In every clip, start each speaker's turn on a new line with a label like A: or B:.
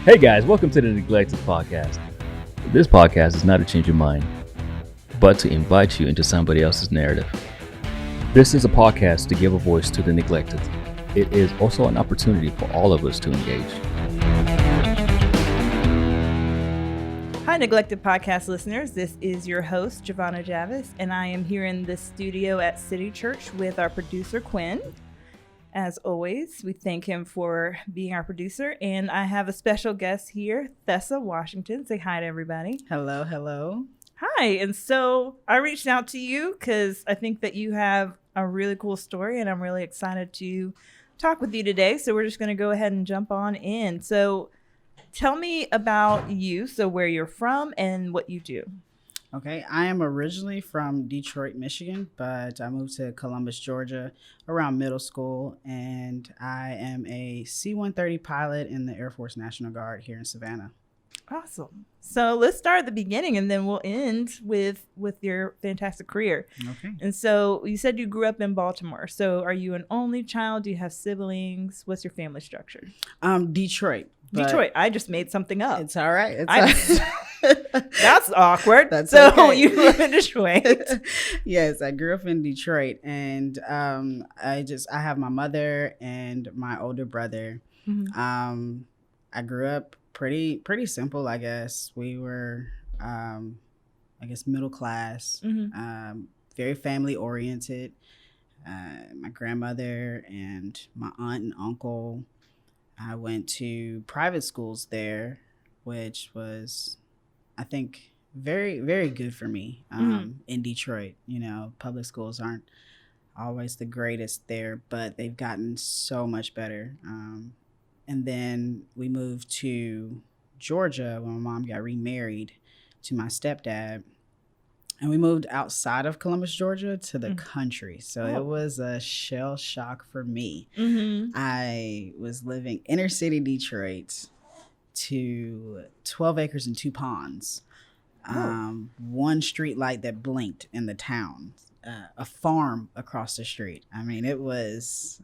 A: Hey guys, welcome to the Neglected Podcast. This podcast is not to change your mind, but to invite you into somebody else's narrative. This is a podcast to give a voice to the neglected. It is also an opportunity for all of us to engage.
B: Hi, Neglected Podcast listeners. This is your host, Jovanna Javis, and I am here in the studio at City Church with our producer, Quinn. As always, we thank him for being our producer, and I have a special guest here, Thessa Washington. Say hi to everybody.
C: Hello, hello.
B: Hi, and so I reached out to you because I think that you have a really cool story, and I'm really excited to talk with you today. So we're just going to go ahead and jump on in. So tell me about you, so where you're from and what you do.
C: Okay, I am originally from Detroit, Michigan, but I moved to Columbus, Georgia around middle school, and I am a C-130 pilot in the Air Force National Guard here in Savannah.
B: Awesome. So let's start at the beginning, and then we'll end with your fantastic career.
C: Okay.
B: And so you said you grew up in Baltimore. So are you an only child? Do you have siblings? What's your family structure?
C: Detroit.
B: Detroit. I just made something up.
C: It's all right.
B: That's awkward.
C: That's
B: so
C: okay.
B: You live in Detroit.
C: Yes, I grew up in Detroit, and I have my mother and my older brother.
B: Mm-hmm.
C: I grew up pretty simple, I guess. We were, middle class,
B: Mm-hmm.
C: very family oriented. My grandmother and my aunt and uncle. I went to private schools there, which was, I think, very, very good for me in Detroit. You know, public schools aren't always the greatest there, but they've gotten so much better. And then we moved to Georgia when my mom got remarried to my stepdad. And we moved outside of Columbus, Georgia to the country. So It was a shell shock for me.
B: Mm-hmm.
C: I was living inner city Detroit to 12 acres and 2 ponds. One street light that blinked in the town. A farm across the street. I mean, it was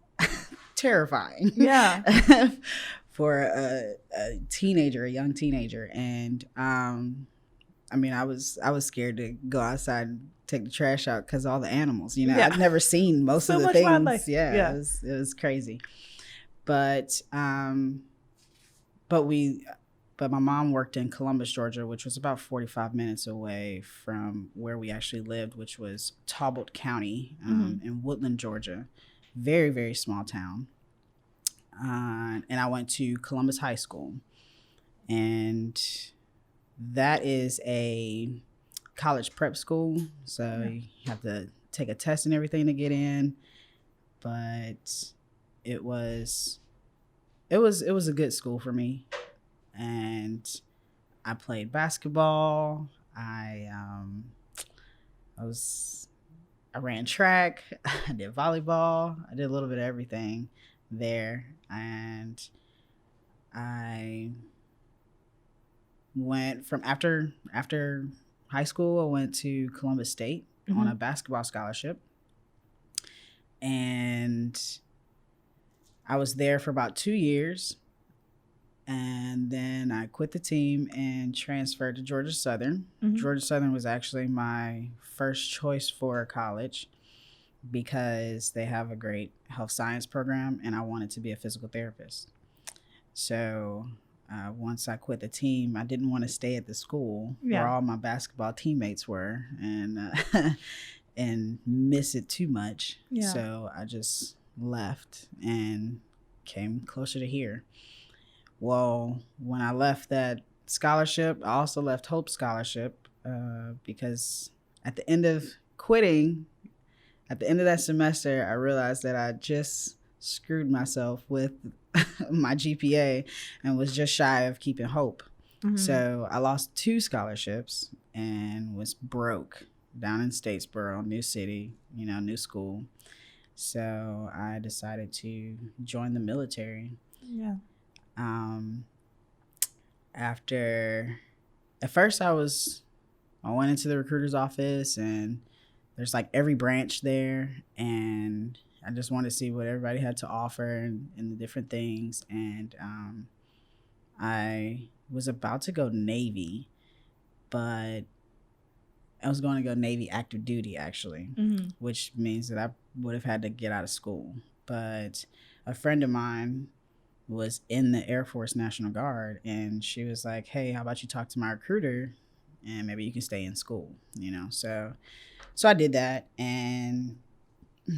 C: terrifying.
B: Yeah.
C: For a young teenager. And I was scared to go outside and take the trash out because all the animals,
B: Yeah.
C: I'd never seen most
B: So
C: of the
B: much
C: things.
B: wildlife.
C: Yeah. It was crazy. But my mom worked in Columbus, Georgia, which was about 45 minutes away from where we actually lived, which was Talbot County in Woodland, Georgia. Very, very small town. And I went to Columbus High School. And that is a college prep school. So you have to take a test and everything to get in. But it was a good school for me. And I played basketball. I ran track. I did volleyball. I did a little bit of everything there. And I went from after high school, I went to Columbus State on a basketball scholarship. And I was there for about 2 years. And then I quit the team and transferred to Georgia Southern.
B: Mm-hmm.
C: Georgia Southern was actually my first choice for college because they have a great health science program, and I wanted to be a physical therapist. So once I quit the team, I didn't want to stay at the school where all my basketball teammates were and miss it too much.
B: Yeah.
C: So I just left and came closer to here. Well, when I left that scholarship, I also left Hope Scholarship because at the end of quitting, at the end of that semester, I realized that I just screwed myself with my GPA and was just shy of keeping Hope. Mm-hmm. So I lost 2 scholarships and was broke down in Statesboro, new city, new school. So I decided to join the military.
B: Yeah.
C: At first I went into the recruiter's office, and there's like every branch there, and I just wanted to see what everybody had to offer and the different things. And I was about to go Navy, but I was going to go Navy active duty, actually, which means that I would have had to get out of school. But a friend of mine was in the Air Force National Guard, and she was like, hey, how about you talk to my recruiter and maybe you can stay in school, you know? So I did that, and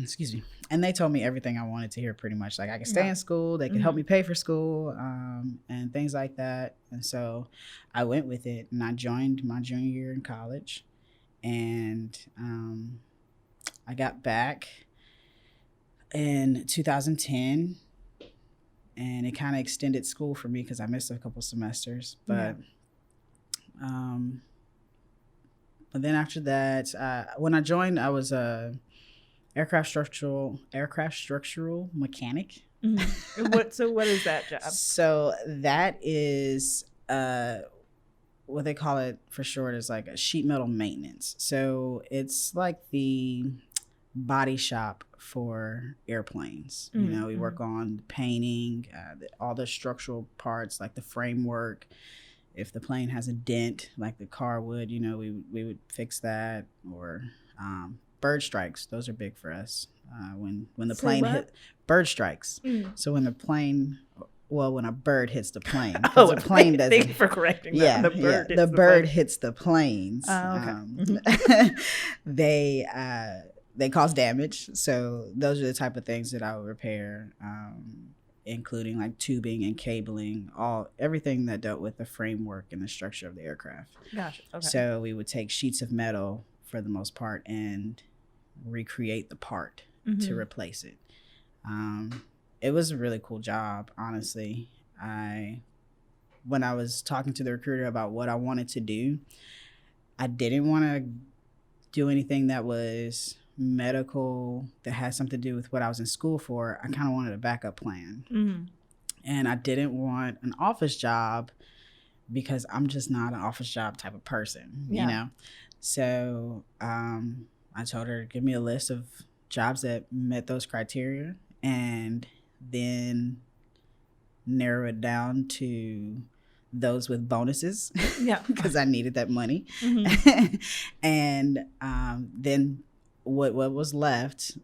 C: excuse me, and they told me everything I wanted to hear pretty much. Like I could stay in school, they could help me pay for school, and things like that. And so I went with it, and I joined my junior year in college, and I got back in 2010, and it kind of extended school for me because I missed a couple semesters. But but then after that, when I joined, I was a aircraft structural mechanic.
B: So what is that job?
C: So that is what they call it for short is like a sheet metal maintenance. So it's like the body shop for airplanes. You know, we work on painting, all the structural parts, like the framework. If the plane has a dent, like the car would, you know, we would fix that. Or bird strikes, those are big for us. When the plane hit bird strikes. So when the plane, well, when a bird hits the plane,
B: oh,
C: the plane doesn't.
B: Thank you for correcting that.
C: Yeah, the bird hits the planes.
B: Okay.
C: They cause damage. So those are the type of things that I would repair, including like tubing and cabling, everything that dealt with the framework and the structure of the aircraft.
B: Gotcha. Okay.
C: So we would take sheets of metal for the most part and recreate the part to replace it. It was a really cool job, honestly. When I was talking to the recruiter about what I wanted to do, I didn't want to do anything that was medical, that had something to do with what I was in school for. I kind of wanted a backup plan. And I didn't want an office job because I'm just not an office job type of person, you know? So I told her, give me a list of jobs that met those criteria, and then narrow it down to those with bonuses. Yeah. Because I needed that money. And then what was left,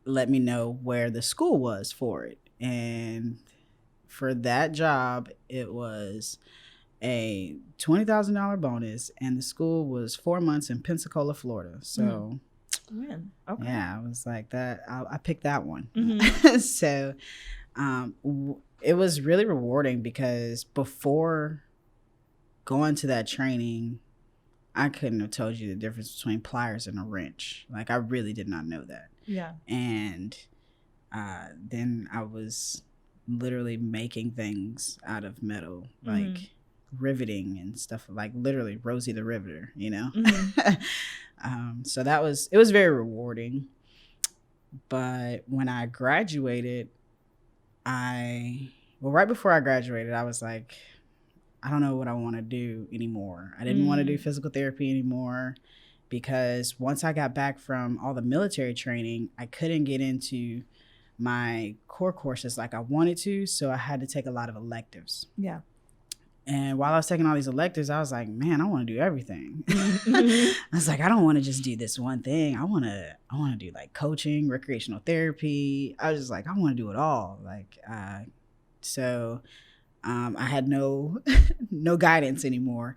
C: let me know where the school was for it. And for that job, it was a $20,000 bonus, and the school was 4 months in Pensacola, Florida. So
B: okay.
C: Yeah, I was like that. I picked that one. So it was really rewarding because before going to that training, I couldn't have told you the difference between pliers and a wrench. Like, I really did not know that.
B: Yeah.
C: And then I was literally making things out of metal, like riveting and stuff, like literally Rosie the Riveter, you know? So it was very rewarding. But when I graduated, right before I graduated, I was like, I don't know what I want to do anymore. I didn't want to do physical therapy anymore because once I got back from all the military training, I couldn't get into my core courses like I wanted to. So I had to take a lot of electives. Yeah. And while I was taking all these electives, I was like, man, I want to do everything. I was like, I don't want to just do this one thing. I want to do like coaching, recreational therapy. I was just like, I want to do it all. Like, so I had no guidance anymore,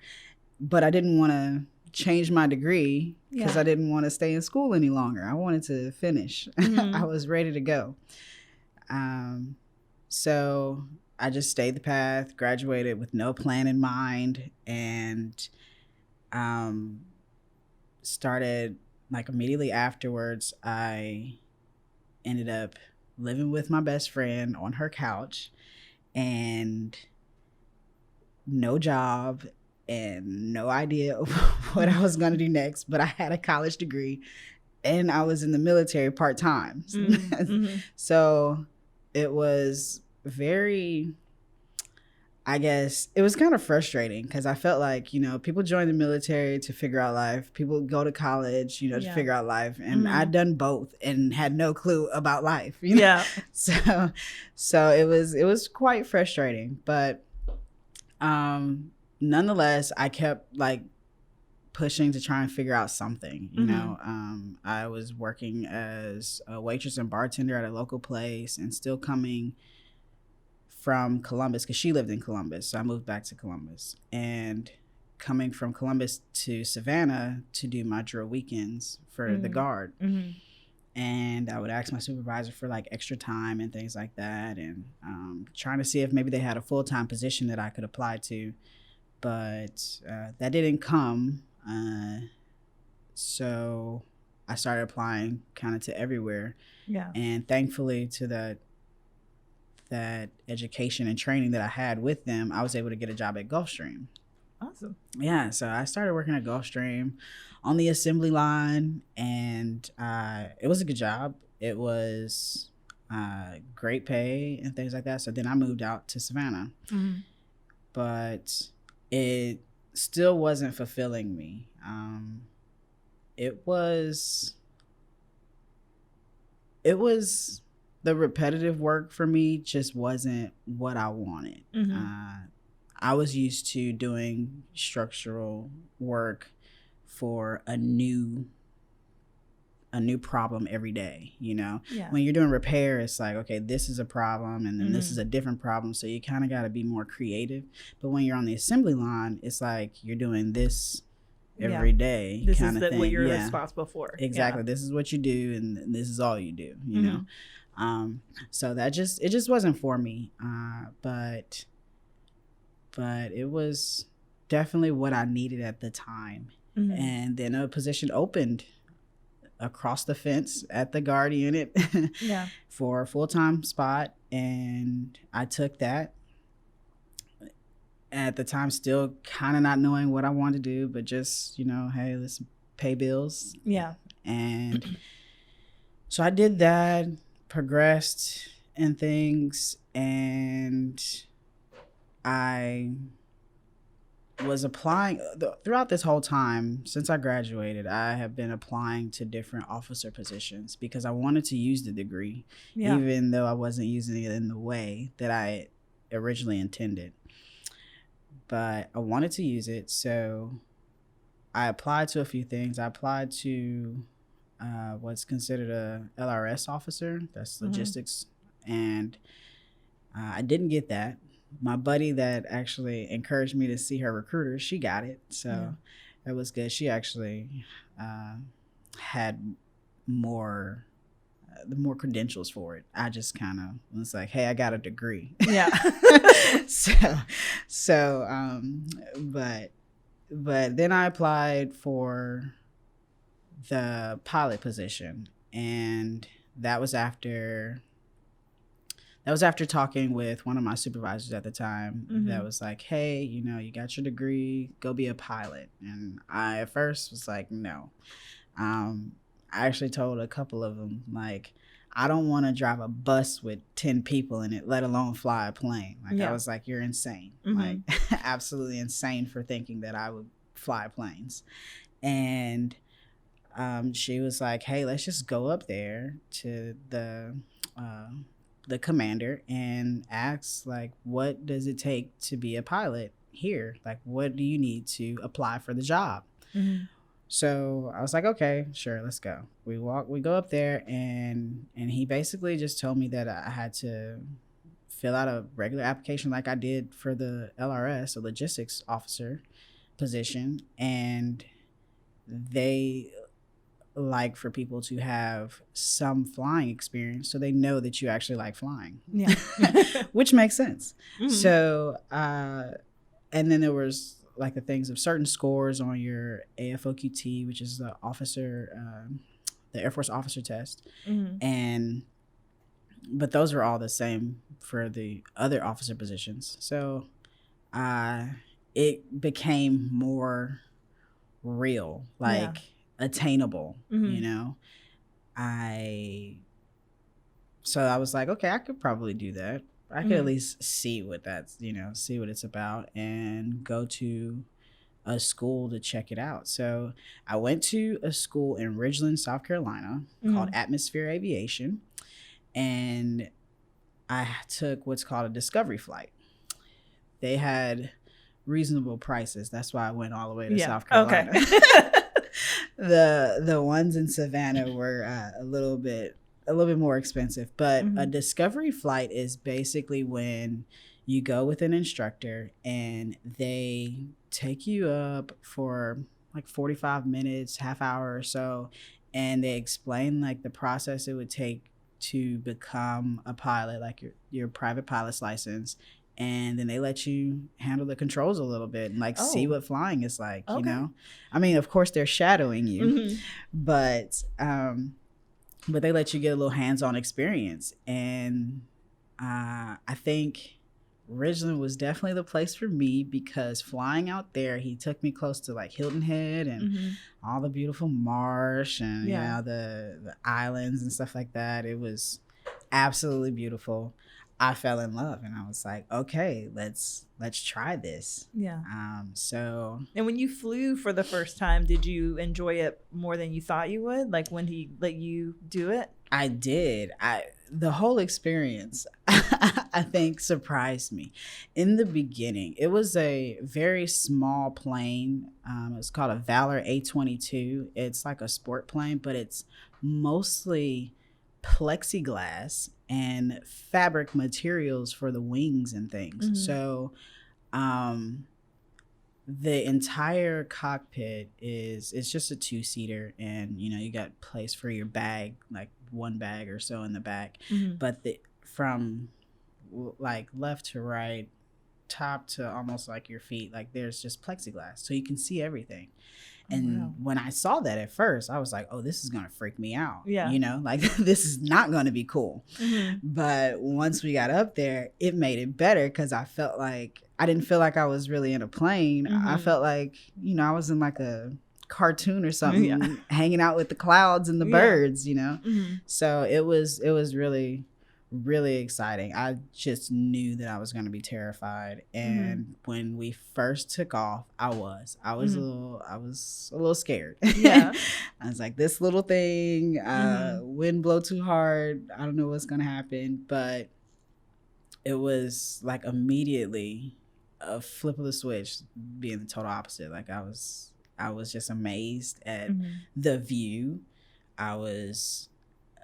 C: but I didn't want to change my degree because I didn't want to stay in school any longer. I wanted to finish. I was ready to go. So I just stayed the path, graduated with no plan in mind, and started like immediately afterwards. I ended up living with my best friend on her couch, and no job and no idea what I was going to do next, but I had a college degree and I was in the military part-time. So it was very, I guess, it was kind of frustrating because I felt like, you know, people join the military to figure out life. People go to college, you know, to figure out life. And I'd done both and had no clue about life, you know? So it was quite frustrating. But Nonetheless, I kept like pushing to try and figure out something, you know. I was working as a waitress and bartender at a local place and still coming from Columbus because she lived in Columbus. So I moved back to Columbus and coming from Columbus to Savannah to do my drill weekends for the guard. And I would ask my supervisor for like extra time and things like that, and trying to see if maybe they had a full-time position that I could apply to, but that didn't come. So I started applying kind of to everywhere.
B: Yeah.
C: And thankfully to that education and training that I had with them, I was able to get a job at Gulfstream.
B: Awesome.
C: Yeah, so I started working at Gulfstream on the assembly line, and it was a good job. It was great pay and things like that. So then I moved out to Savannah, but it still wasn't fulfilling me. It was the repetitive work for me just wasn't what I wanted. I was used to doing structural work for a new problem every day, you know. When you're doing repair, it's like, okay, this is a problem and then this is a different problem, so you kind of got to be more creative. But when you're on the assembly line, it's like you're doing this every day.
B: This
C: kind
B: is
C: of thing.
B: What you're responsible for.
C: Exactly. This is what you do and this is all you do, you know. So it just wasn't for me, but it was definitely what I needed at the time. And then a position opened across the fence at the guard unit for a full-time spot, and I took that. At the time, still kind of not knowing what I wanted to do, but just, you know, hey, let's pay bills. And so I did that, progressed in things, and I was applying throughout this whole time since I graduated. I have been applying to different officer positions because I wanted to use the degree, even though I wasn't using it in the way that I originally intended. But I wanted to use it, so I applied to a few things. I applied to what's considered a LRS officer, that's logistics, and I didn't get that. My buddy that actually encouraged me to see her recruiter, she got it. So it was good. She actually had more credentials for it. I just kind of was like, hey, I got a degree. But then I applied for the pilot position, and that was after talking with one of my supervisors at the time. That was like, hey, you know, you got your degree, go be a pilot. And I at first was like, no. I actually told a couple of them, like, I don't want to drive a bus with 10 people in it, let alone fly a plane. Like, I was like, you're insane. Like, absolutely insane for thinking that I would fly planes. And she was like, hey, let's just go up there to the commander and ask, like, what does it take to be a pilot here? Like, what do you need to apply for the job? So I was like, okay, sure, let's go. We go up there, and he basically just told me that I had to fill out a regular application like I did for the LRS, a logistics officer position, and they like for people to have some flying experience so they know that you actually like flying. Which makes sense. So and then there was like the things of certain scores on your AFOQT, which is the Air Force officer test. But those were all the same for the other officer positions. So it became more real, like attainable, you know. So I was like, okay, I could probably do that. I could at least see what see what it's about and go to a school to check it out. So I went to a school in Ridgeland, South Carolina called Atmosphere Aviation, and I took what's called a discovery flight. They had reasonable prices. That's why I went all the way to
B: Yeah.
C: South Carolina.
B: Okay.
C: The ones in Savannah were a little bit more expensive, but a discovery flight is basically when you go with an instructor and they take you up for like 45 minutes, half hour or so, and they explain like the process it would take to become a pilot, like your private pilot's license. And then they let you handle the controls a little bit and like see what flying is like, you know? I mean, of course they're shadowing you, but they let you get a little hands-on experience. And I think Ridgeland was definitely the place for me because flying out there, he took me close to like Hilton Head and all the beautiful marsh and you know, the islands and stuff like that. It was absolutely beautiful. I fell in love and I was like, okay, let's try this.
B: Yeah.
C: So.
B: And when you flew for the first time, did you enjoy it more than you thought you would? Like when he let you do it?
C: I did. The whole experience, I think, surprised me. In the beginning, it was a very small plane. It's called a Valor A-22. It's like a sport plane, but it's mostly plexiglass and fabric materials for the wings and things. So the entire cockpit it's just a 2-seater, and you know, you got place for your bag, like one bag or so in the back, but from like left to right, top to almost like your feet, like there's just plexiglass so you can see everything. And when I saw that at first, I was like, oh, this is going to freak me out. Yeah. You know, like this is not going to be cool. But once we got up there, it made it better because I didn't feel like I was really in a plane. I felt like, you know, I was in like a cartoon or something, hanging out with the clouds and the birds, you know? So it was really, really exciting. I just knew that I was going to be terrified. And when we first took off, I was a little scared. Yeah. I was like, this little thing, wind blow too hard. I don't know what's going to happen. But it was like immediately a flip of the switch being the total opposite. Like I was just amazed at the view. I was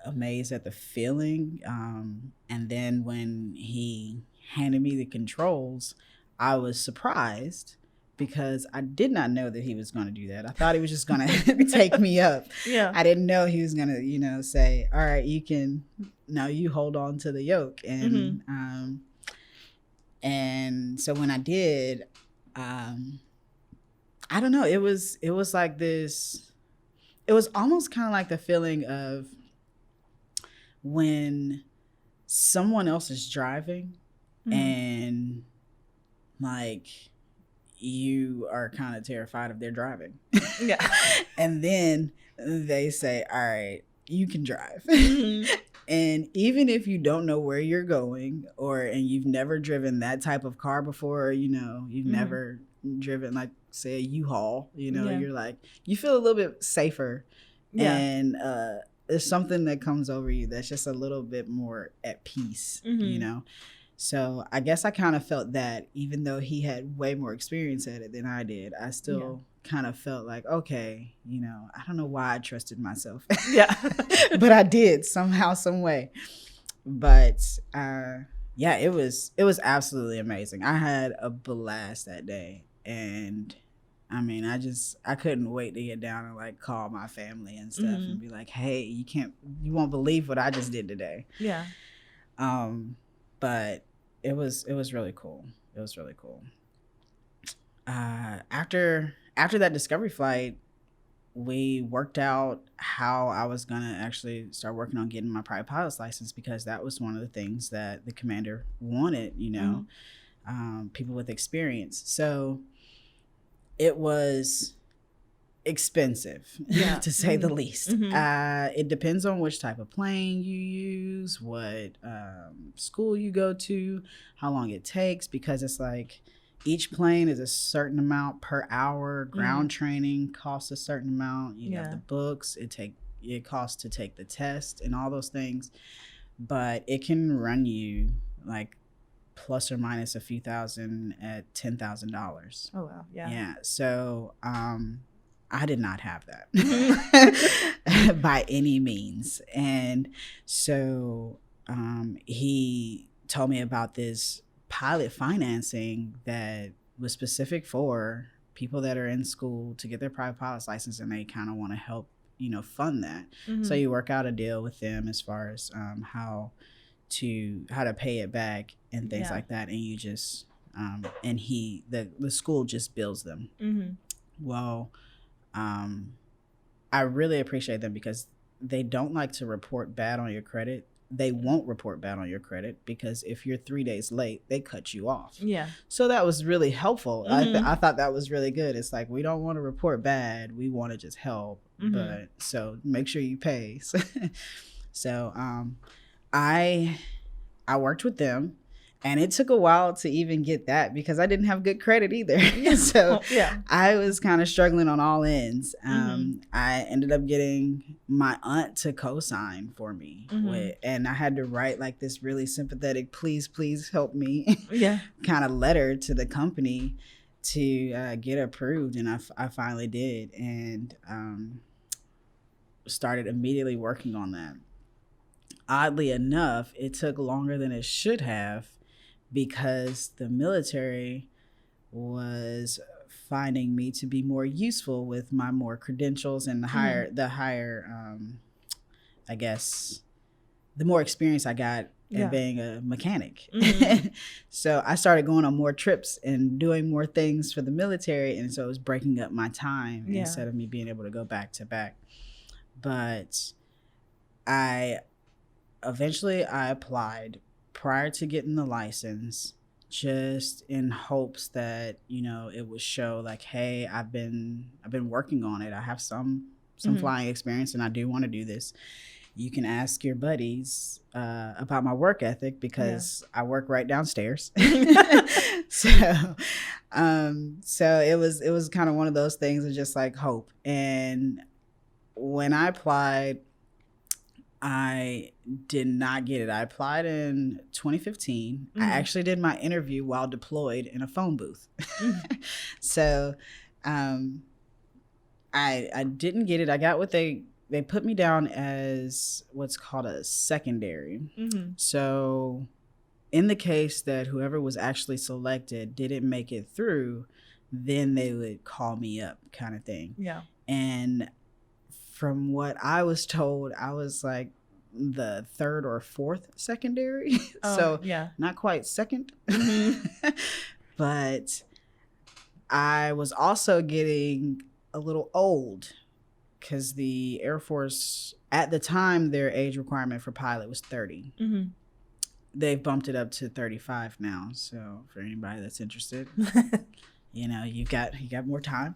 C: amazed at the feeling, and then when he handed me the controls, I was surprised because I did not know that he was going to do that. I thought he was just going to take me up. I didn't know he was going to, you know, say, all right, you hold on to the yoke. And and so when I did, I don't know, it was like this, it was almost kind of like the feeling of when someone else is driving and like you are kind of terrified of their driving. And then they say, all right, you can drive. And even if you don't know where you're going and you've never driven that type of car before, you know, you've never driven like say a U-Haul, you know, you're like, you feel a little bit safer. And there's something that comes over you that's just a little bit more at peace, you know? So I guess I kind of felt that even though he had way more experience at it than I did, I still kind of felt like, okay, you know, I don't know why I trusted myself. But I did somehow, some way. But it was absolutely amazing. I had a blast that day. And I mean, I couldn't wait to get down and like call my family and stuff and be like, hey, you won't believe what I just did today. But it was really cool. It was really cool. After that discovery flight, we worked out how I was going to actually start working on getting my private pilot's license, because that was one of the things that the commander wanted, you know, people with experience. So it was expensive, to say the least. It depends on which type of plane you use, what school you go to, how long it takes, because it's like each plane is a certain amount per hour. Ground training costs a certain amount. You have the books. It costs to take the test and all those things. But it can run you like plus or minus a few thousand at $10,000.
B: Oh wow, yeah.
C: Yeah. So I did not have that by any means. And so he told me about this pilot financing that was specific for people that are in school to get their private pilot's license, and they kind of want to help, fund that. So you work out a deal with them as far as how to pay it back and things like that, and you just and the school just bills them. Well, I really appreciate them because they don't like to report bad on your credit. They won't report bad on your credit because if you're 3 days late, they cut you off.
B: Yeah.
C: So that was really helpful. I thought that was really good. It's like, we don't want to report bad. We want to just help. But so make sure you pay. So I worked with them. And it took a while to even get that because I didn't have good credit either. So I was kind of struggling on all ends. I ended up getting my aunt to co-sign for me. And I had to write like this really sympathetic, please help me kind of letter to the company to get approved. And I finally did, and started immediately working on that. Oddly enough, it took longer than it should have, because the military was finding me to be more useful with my more credentials and the higher I guess the more experience I got in being a mechanic. So I started going on more trips and doing more things for the military, and so it was breaking up my time instead of me being able to go back to back. But I applied prior to getting the license, just in hopes that, it would show like, hey, I've been working on it. I have some flying experience, and I do want to do this. You can ask your buddies about my work ethic, because I work right downstairs. So it was kind of one of those things of just like hope. And when I applied, I did not get it. I applied in 2015. I actually did my interview while deployed in a phone booth. So I didn't get it. I got what they put me down as what's called a secondary. So in the case that whoever was actually selected didn't make it through, then they would call me up, kind of thing. Yeah. And from what I was told, I was like the third or fourth secondary. So not quite second. But I was also getting a little old, because the Air Force, at the time, their age requirement for pilot was 30. They've bumped it up to 35 now. So for anybody that's interested, you got more time.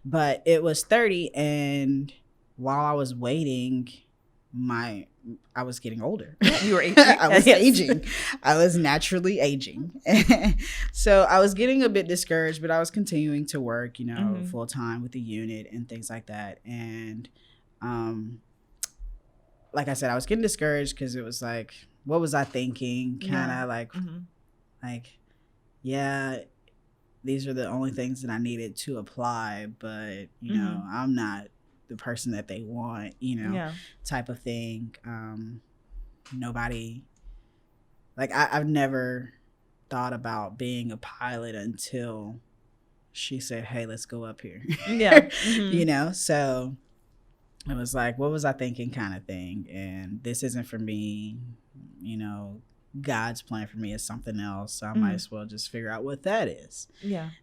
C: But it was 30, and while I was waiting, I was getting older.
B: You were aging.
C: I was aging. I was naturally aging. So I was getting a bit discouraged, but I was continuing to work, full time with the unit and things like that. And like I said, I was getting discouraged because it was like, what was I thinking? Kind of like, these are the only things that I needed to apply, but I'm not the person that they want, type of thing. Nobody, like, I've never thought about being a pilot until she said, hey, let's go up here. So it was like, what was I thinking, kind of thing. And this isn't for me. God's plan for me is something else, so I might as well just figure out what that is.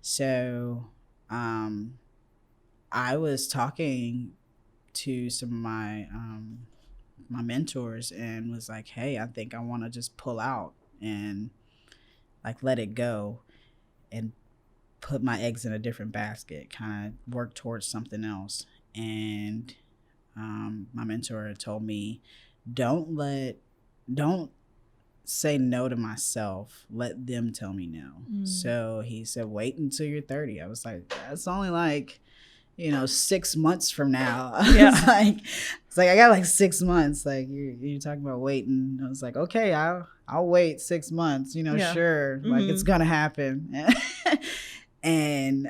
C: So I was talking to some of my my mentors, and was like, hey, I think I want to just pull out and like let it go and put my eggs in a different basket, kind of work towards something else. And my mentor told me, don't say no to myself, let them tell me no. So he said, wait until you're 30. I was like, that's only like 6 months from now.
B: Yeah.
C: It's like I got like 6 months. Like you're talking about waiting. I was like, okay, I'll wait 6 months. Sure, like it's gonna happen. And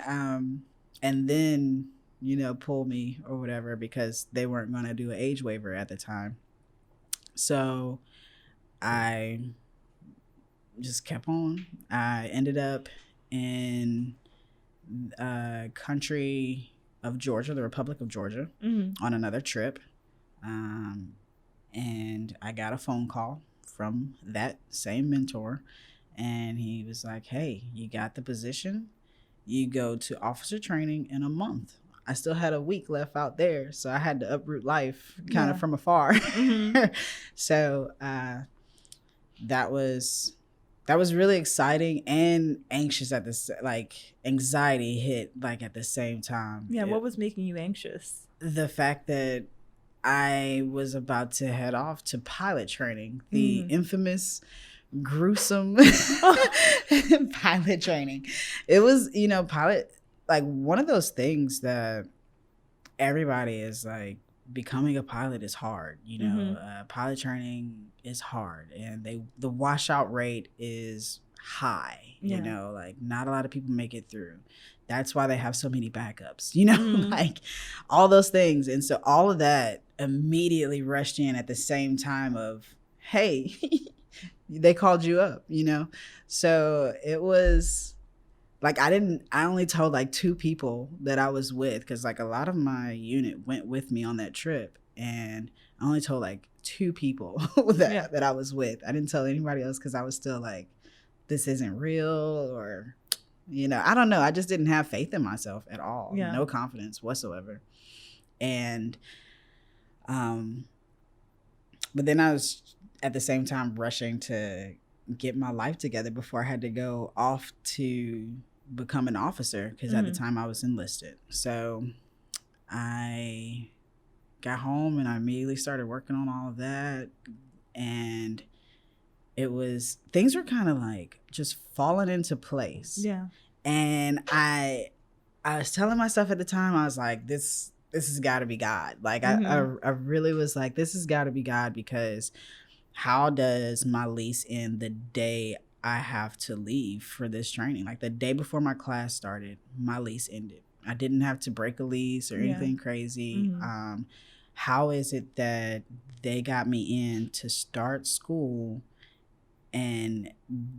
C: then pull me or whatever because they weren't gonna do an age waiver at the time. So I just kept on. I ended up in country of Georgia, the Republic of Georgia, on another trip. And I got a phone call from that same mentor, and he was like, hey, you got the position. You go to officer training in a month. I still had a week left out there, so I had to uproot life kind of from afar. So that was really exciting and anxious at this, like anxiety hit like at the same time.
B: Yeah. What was making you anxious?
C: The fact that I was about to head off to pilot training, the infamous, gruesome pilot training. It was, pilot, like one of those things that everybody is like, becoming a pilot is hard. Pilot training is hard, and the washout rate is high. Like not a lot of people make it through. That's why they have so many backups, like all those things. And so all of that immediately rushed in at the same time of, hey, they called you up, So it was like, I only told like 2 people that I was with, because like a lot of my unit went with me on that trip, and I only told like 2 people that I was with. I didn't tell anybody else because I was still like, this isn't real, or I don't know. I just didn't have faith in myself at all. Yeah. No confidence whatsoever. And but then I was at the same time rushing to get my life together before I had to go off to become an officer, because at the time I was enlisted. So I got home and I immediately started working on all of that, and things were kind of like just falling into place. Yeah. And I was telling myself at the time, I was like, this has got to be God. Like I really was like, this has got to be God, because how does my lease end the day I have to leave for this training? Like the day before my class started, my lease ended. I didn't have to break a lease or anything crazy. How is it that they got me in to start school and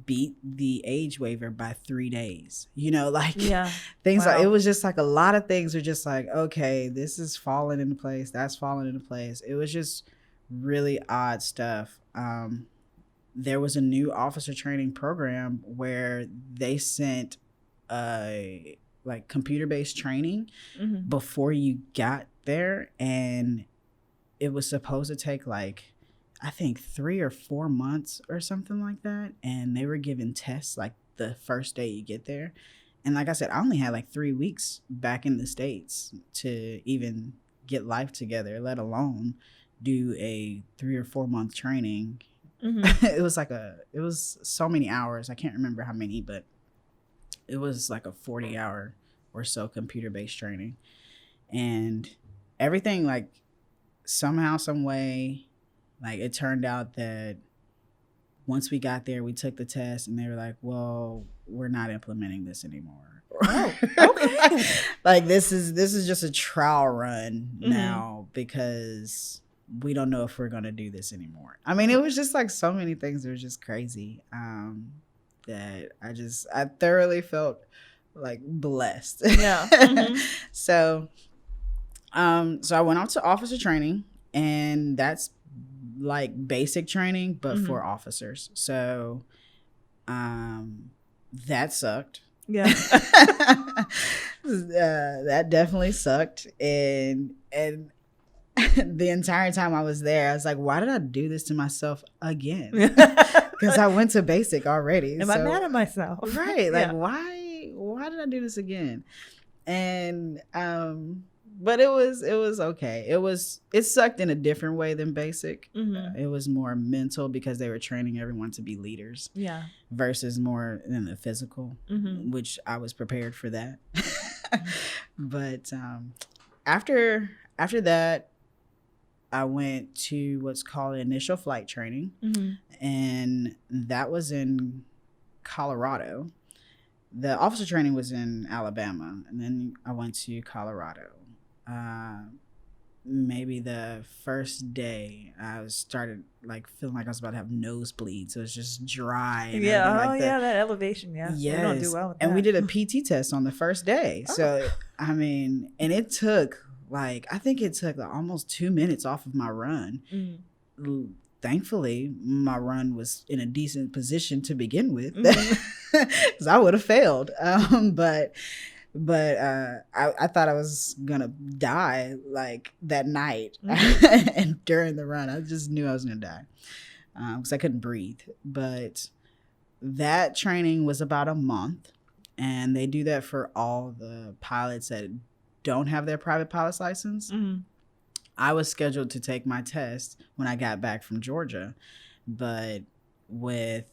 C: beat the age waiver by 3 days? Things like, it was just like a lot of things were just like, okay, this is falling into place, that's falling into place. It was just really odd stuff. There was a new officer training program where they sent like computer-based training before you got there, and it was supposed to take like, I think 3 or 4 months or something like that. And they were giving tests like the first day you get there. And like I said, I only had like 3 weeks back in the States to even get life together, let alone do a 3 or 4 month training. It was so many hours. I can't remember how many, but it was like a 40-hour or so computer-based training. And everything, like somehow, some way, like it turned out that once we got there, we took the test and they were like, well, we're not implementing this anymore. Oh, okay. Like this is just a trial run now, because we don't know if we're going to do this anymore. I mean, it was just like so many things that were just crazy, that I thoroughly felt like blessed. Yeah. So I went off to officer training, and that's like basic training, but for officers. So that sucked. Yeah. That definitely sucked. And the entire time I was there, I was like, why did I do this to myself again? Because I went to basic already.
B: Am I mad at myself?
C: Right. Like, why did I do this again? And but it was okay. It sucked in a different way than basic. It was more mental, because they were training everyone to be leaders. Yeah. Versus more than the physical, which I was prepared for that. But after that, I went to what's called initial flight training, and that was in Colorado. The officer training was in Alabama, and then I went to Colorado. Maybe the first day I started like feeling like I was about to have nosebleeds. So it was just dry. And
B: yeah. That elevation. Yeah.
C: Yes.
B: We don't do well with
C: and
B: that.
C: we did a PT test on the first day. So, I mean, and it took I think it took almost 2 minutes off of my run. Thankfully, my run was in a decent position to begin with, because I would have failed. But I thought I was gonna die like that night, and during the run, I just knew I was gonna die because I couldn't breathe. But that training was about a month, and they do that for all the pilots that don't have their private pilot's license. I was scheduled to take my test when I got back from Georgia, but with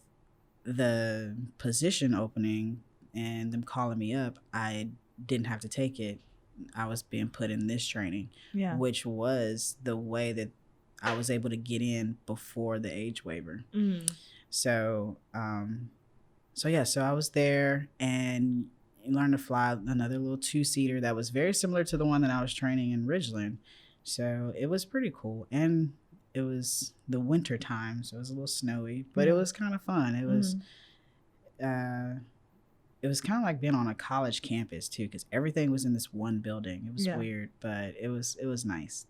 C: the position opening and them calling me up, I didn't have to take it. I was being put in this training, which was the way that I was able to get in before the age waiver. So I was there and learned to fly another little 2-seater that was very similar to the one that I was training in Ridgeland. So it was pretty cool. And it was the winter time, so it was a little snowy, but it was kind of fun. It was kind of like being on a college campus too, because everything was in this one building. It was weird, but it was nice.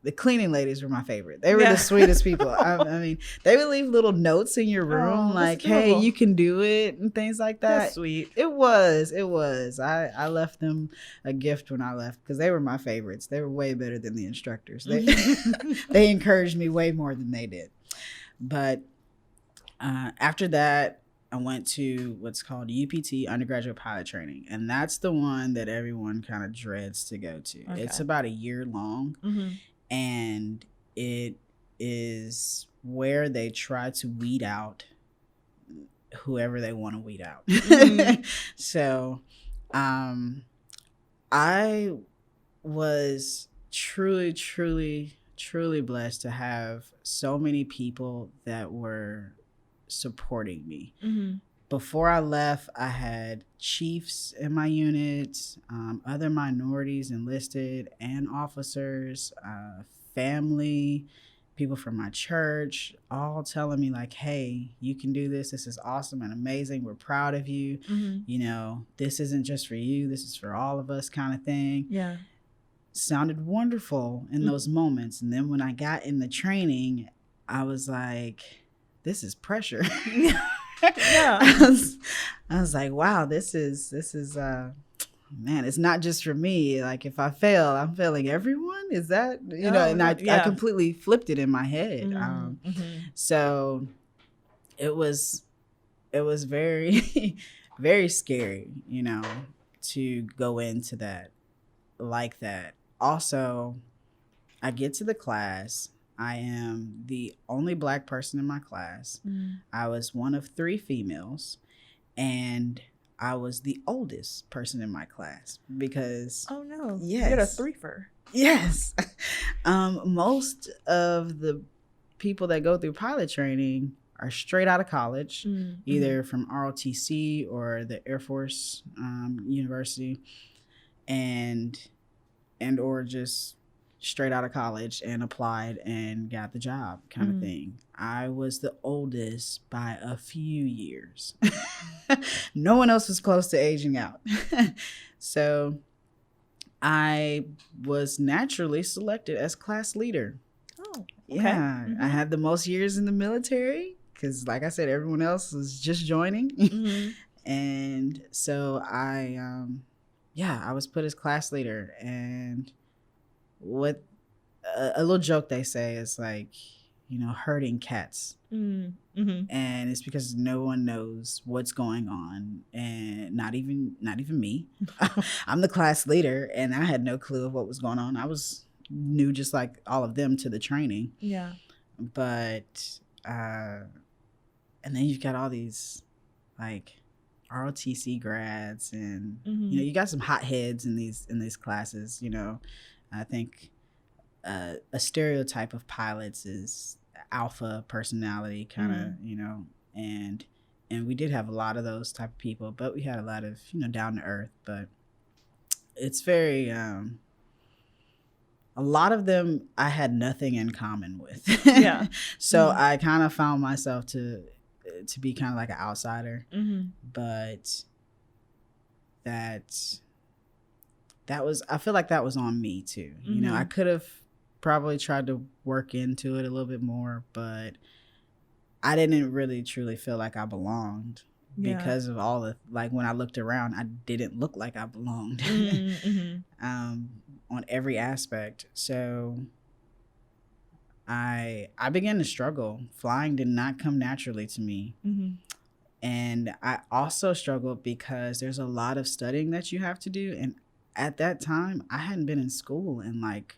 C: The cleaning ladies were my favorite. They were the sweetest people. I mean, they would leave little notes in your room like, "Hey, you can do it," and things like that.
B: That's sweet.
C: It was. I left them a gift when I left because they were my favorites. They were way better than the instructors. They encouraged me way more than they did. But after that, I went to what's called UPT, Undergraduate Pilot Training. And that's the one that everyone kind of dreads to go to. Okay. It's about a year long. And it is where they try to weed out whoever they want to weed out. So I was truly, truly, truly blessed to have so many people that were supporting me. Before I left, I had chiefs in my unit, other minorities enlisted, and officers, family, people from my church, all telling me like, "Hey, you can do this. This is awesome and amazing. We're proud of you. You know, this isn't just for you. This is for all of us," kind of thing. Yeah. Sounded wonderful in those moments. And then when I got in the training, I was like, this is pressure. I was like, wow, this is man, it's not just for me. Like, if I fail, I'm failing everyone. Is that, and I completely flipped it in my head. So it was very, very scary, to go into that like that. Also, I get to the class. I am the only Black person in my class. I was one of 3 females, and I was the oldest person in my class because...
B: Oh, no.
C: Yes.
B: You got a 3-fer.
C: Yes. Most of the people that go through pilot training are straight out of college, either from ROTC or the Air Force University, and or just straight out of college and applied and got the job kind of thing. I was the oldest by a few years. No one else was close to aging out. So I was naturally selected as class leader.
B: Oh, okay.
C: Yeah. I had the most years in the military because, like I said, everyone else was just joining. And so I was put as class leader. And what a little joke they say is like, herding cats. And it's because no one knows what's going on, and not even me. I'm the class leader, and I had no clue of what was going on. I was new, just like all of them, to the training. Yeah. But and then you've got all these like ROTC grads, and you got some hot heads in these classes. I think a stereotype of pilots is alpha personality kind of, and we did have a lot of those type of people, but we had a lot of down to earth. But it's very a lot of them I had nothing in common with. Yeah. So I kind of found myself to be kind of like an outsider. But that was, I feel like that was on me too. I could have probably tried to work into it a little bit more, but I didn't really truly feel like I belonged because of all the, like, when I looked around, I didn't look like I belonged on every aspect. So I began to struggle. Flying did not come naturally to me. And I also struggled because there's a lot of studying that you have to do. And at that time, I hadn't been in school in like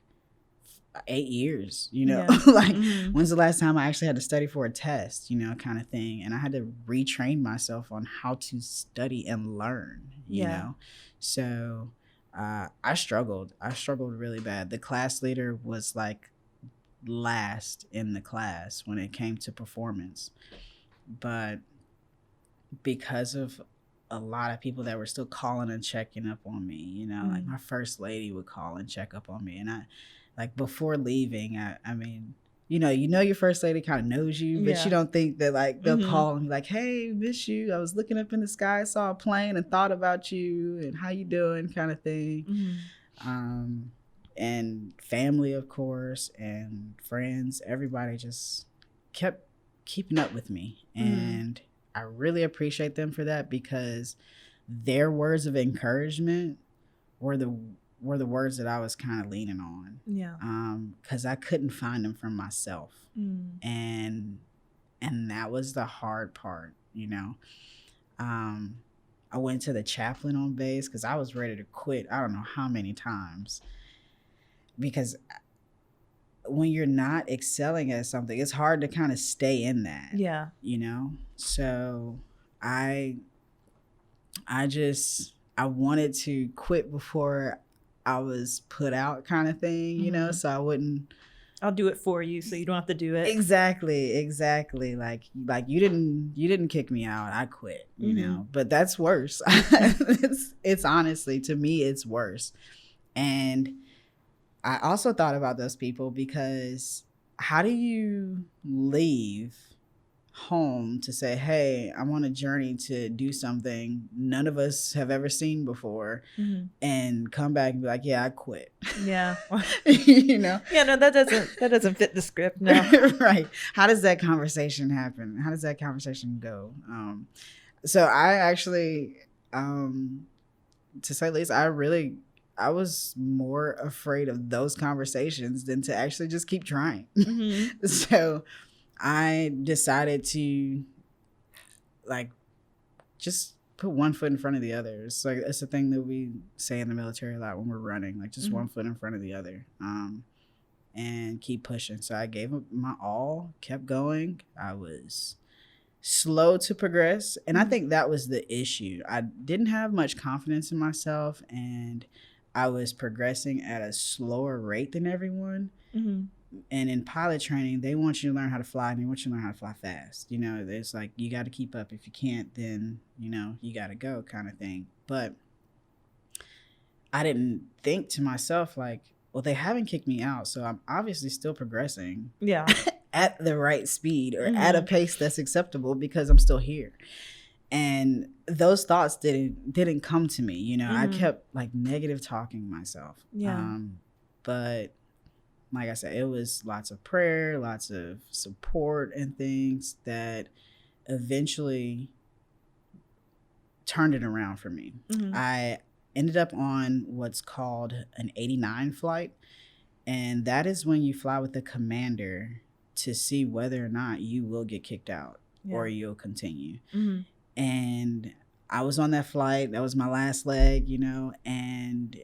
C: 8 years, like when's the last time I actually had to study for a test, kind of thing. And I had to retrain myself on how to study and learn, you know? So I struggled really bad. The class leader was like last in the class when it came to performance, but because of a lot of people that were still calling and checking up on me, like my first lady would call and check up on me. And I, like, before leaving, I mean, your first lady kind of knows you, but you don't think that, like, they'll call and be like, hey, miss you. I was looking up in the sky, saw a plane and thought about you and how you doing, kind of thing. And family, of course, and friends, everybody just kept keeping up with me. And I really appreciate them for that, because their words of encouragement were the words that I was kind of leaning on. Yeah. Because I couldn't find them from myself. And that was the hard part, I went to the chaplain on base because I was ready to quit. I don't know how many times. Because when you're not excelling at something, it's hard to kind of stay in that. Yeah. So I wanted to quit before I was put out, kind of thing, so I wouldn't.
B: I'll do it for you so you don't have to do it.
C: Exactly. Like you didn't kick me out. I quit, but that's worse. It's honestly, to me, it's worse. And I also thought about those people, because how do you leave home to say, hey, I'm on a journey to do something none of us have ever seen before, and come back and be like, yeah, I quit. Yeah.
B: Yeah, no, that doesn't fit the script. No.
C: Right. How does that conversation happen? How does that conversation go? So I actually, to say the least, I was more afraid of those conversations than to actually just keep trying. So I decided to, like, just put one foot in front of the other. It's like, it's a thing that we say in the military a lot when we're running, like, just one foot in front of the other, and keep pushing. So I gave it my all, kept going. I was slow to progress. And I think that was the issue. I didn't have much confidence in myself, and I was progressing at a slower rate than everyone. And in pilot training, they want you to learn how to fly, and they want you to learn how to fly fast. It's like, you got to keep up. If you can't, then, you got to go, kind of thing. But I didn't think to myself, like, well, they haven't kicked me out, so I'm obviously still progressing. Yeah. At the right speed, or at a pace that's acceptable, because I'm still here. And those thoughts didn't come to me. I kept, like, negative talking myself. Yeah. But like I said, it was lots of prayer, lots of support and things that eventually turned it around for me. I ended up on what's called an 89 flight. And that is when you fly with the commander to see whether or not you will get kicked out or you'll continue. And I was on that flight. That was my last leg, and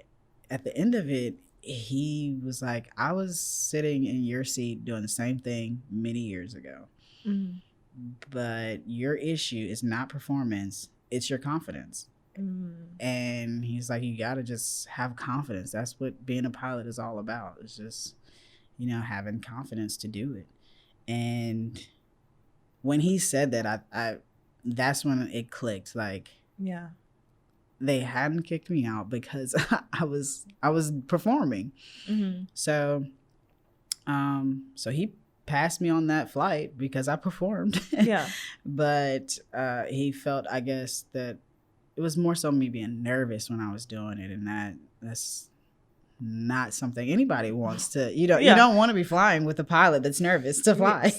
C: at the end of it, he was like, I was sitting in your seat doing the same thing many years ago. But your issue is not performance. it's your confidence. And he's like, you gotta just have confidence. That's what being a pilot is all about. It's just, you know, having confidence to do it. And when he said that, I that's when it clicked. Like,
B: yeah,
C: they hadn't kicked me out because I was performing. So so he passed me on that flight because I performed.
B: Yeah.
C: But he felt, I guess, that it was more so me being nervous when I was doing it, and that's not something anybody wants to, you know. You don't want to be flying with a pilot that's nervous to fly.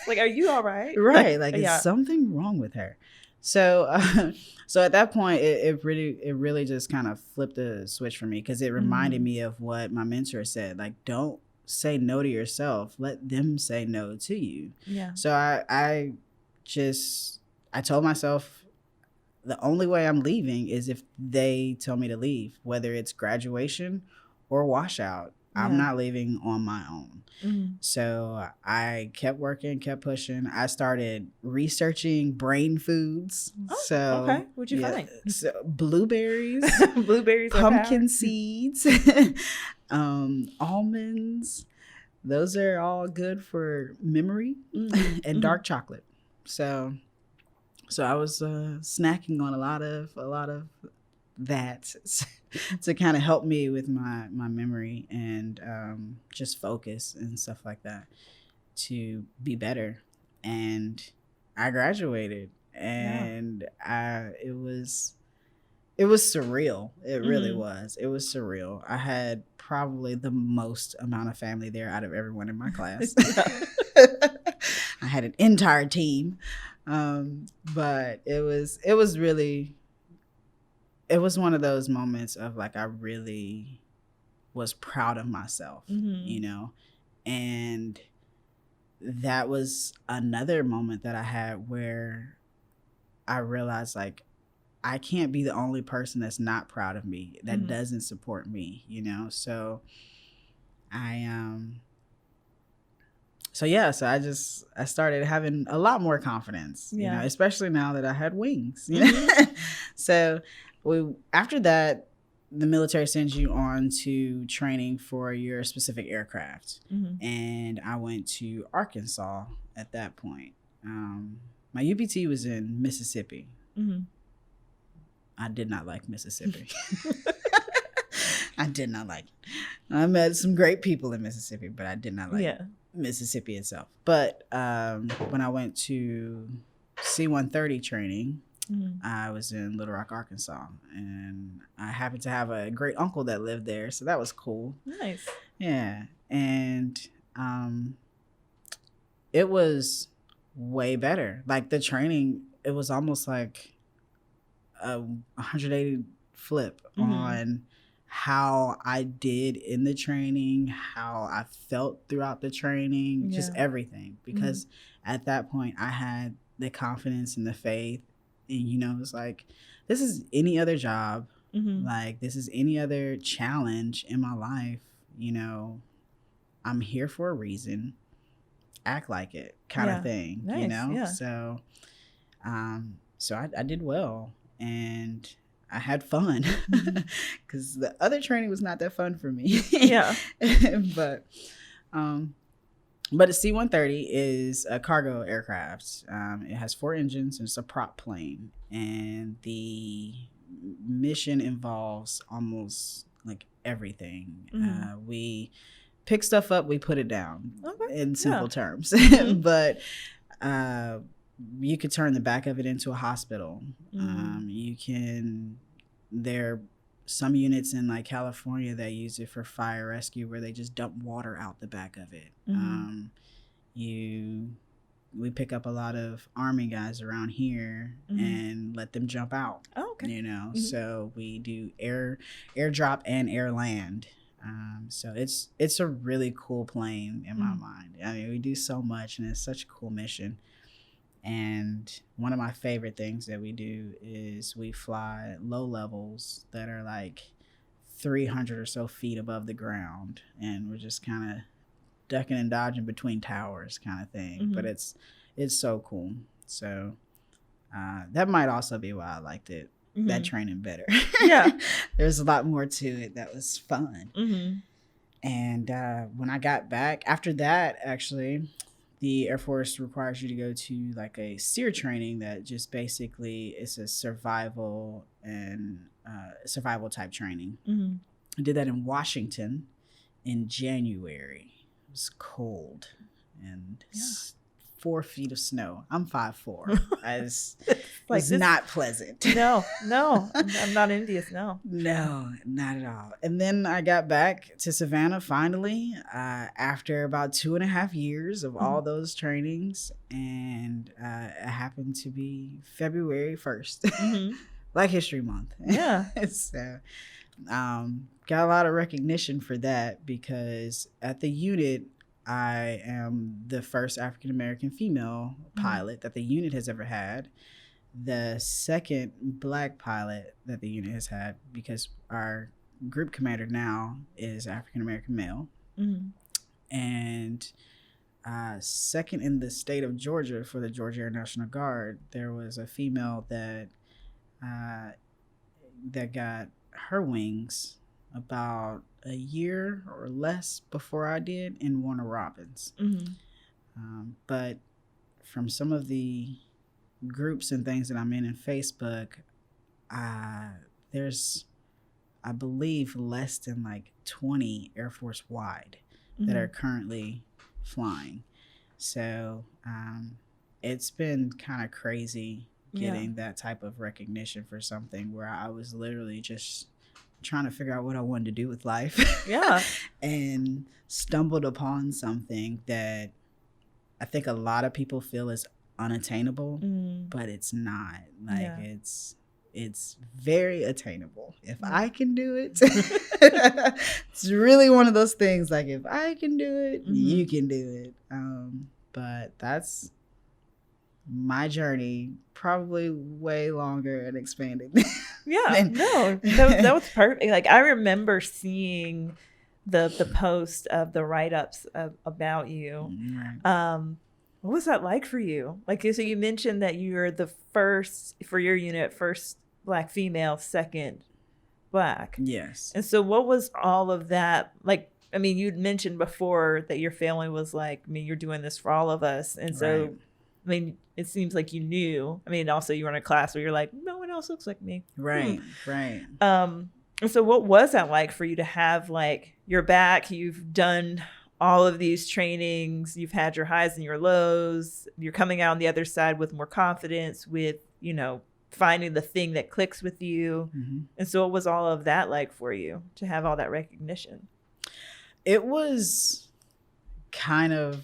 B: Like, are you all right?
C: Right. Like, is something wrong with her? So so at that point, it really just kind of flipped the switch for me, because it reminded me of what my mentor said. Like, don't say no to yourself. Let them say no to you.
B: Yeah.
C: So I told myself, the only way I'm leaving is if they tell me to leave, whether it's graduation or washout. Yeah. I'm not leaving on my own. So I kept working, kept pushing. I started researching brain foods.
B: Okay. What'd you find?
C: So blueberries,
B: pumpkin
C: seeds, almonds. Those are all good for memory, and dark chocolate. So I was snacking on a lot of that to kind of help me with my memory and just focus and stuff like that to be better. And I graduated, and it was surreal. It really was. It was surreal. I had probably the most amount of family there out of everyone in my class. I had an entire team. But it was one of those moments of, like, I really was proud of myself, you know. And that was another moment that I had where I realized, like, I can't be the only person that's not proud of me, that doesn't support me, you know. So So I started having a lot more confidence, you know, especially now that I had wings, you know. So after that, the military sends you on to training for your specific aircraft. And I went to Arkansas at that point. My UPT was in Mississippi. I did not like Mississippi. I did not like it. I met some great people in Mississippi, but I did not like Mississippi itself. But when I went to C-130 training, I was in Little Rock, Arkansas, and I happened to have a great uncle that lived there, so that was cool.
B: Nice.
C: Yeah, and it was way better. Like, the training, it was almost like a 180 flip on how I did in the training, how I felt throughout the training, just everything. Because at that point, I had the confidence and the faith. And, you know, it's like, this is any other job. Like, this is any other challenge in my life. You know, I'm here for a reason. Act like it, kind of thing. Nice. You know? Yeah. So I did well. And I had fun, because the other training was not that fun for me. But a C-130 is a cargo aircraft. It has 4 engines, and it's a prop plane. And the mission involves almost like everything. We pick stuff up, we put it down, in simple terms. But you could turn the back of it into a hospital. You can, there are some units in, like, California that use it for fire rescue, where they just dump water out the back of it. We pick up a lot of Army guys around here and let them jump out. You know, so we do airdrop and air land. So it's a really cool plane in my mind. I mean, we do so much, and it's such a cool mission. And one of my favorite things that we do is we fly low levels that are like 300 or so feet above the ground, and we're just kind of ducking and dodging between towers, kind of thing. But it's so cool. So That might also be why I liked it, that training better.
B: Yeah.
C: There's a lot more to it that was fun. And when I got back, after that, actually, the Air Force requires you to go to like a SEER training that just basically is a survival type training. I did that in Washington in January. It was cold and 4 feet of snow. I'm 5'4". It's not pleasant.
B: No, I'm not envious. No,
C: not at all. And then I got back to Savannah finally after about 2.5 years of all those trainings, and it happened to be February 1st, Black History Month.
B: Yeah.
C: So got a lot of recognition for that because at the unit, I am the first African-American female pilot that the unit has ever had. The second Black pilot that the unit has had, because our group commander now is African-American male. And second in the state of Georgia for the Georgia Air National Guard, there was a female that got her wings about a year or less before I did in Warner Robins. But from some of the groups and things that I'm in Facebook, there's, I believe, less than like 20 Air Force wide that are currently flying. So it's been kind of crazy getting that type of recognition for something where I was literally just trying to figure out what I wanted to do with life. And stumbled upon something that I think a lot of people feel is unattainable, but it's not. Like it's very attainable. If I can do it, it's really one of those things. Like if I can do it, you can do it. But that's my journey, probably way longer and expanded.
B: That was perfect. Like I remember seeing the post of the write-ups about you. What was that like for you? Like, so you mentioned that you're the first for your unit, first Black female, second Black.
C: Yes.
B: And so what was all of that like? I mean, you'd mentioned before that your family was like, I mean, you're doing this for all of us. And so, I mean, it seems like you knew. I mean, also you were in a class where you're like, no one else looks like me.
C: Right.
B: And so what was that like for you to have, like, you're back, you've done all of these trainings, you've had your highs and your lows, you're coming out on the other side with more confidence, with, you know, finding the thing that clicks with you. And so what was all of that like for you to have all that recognition?
C: It was kind of,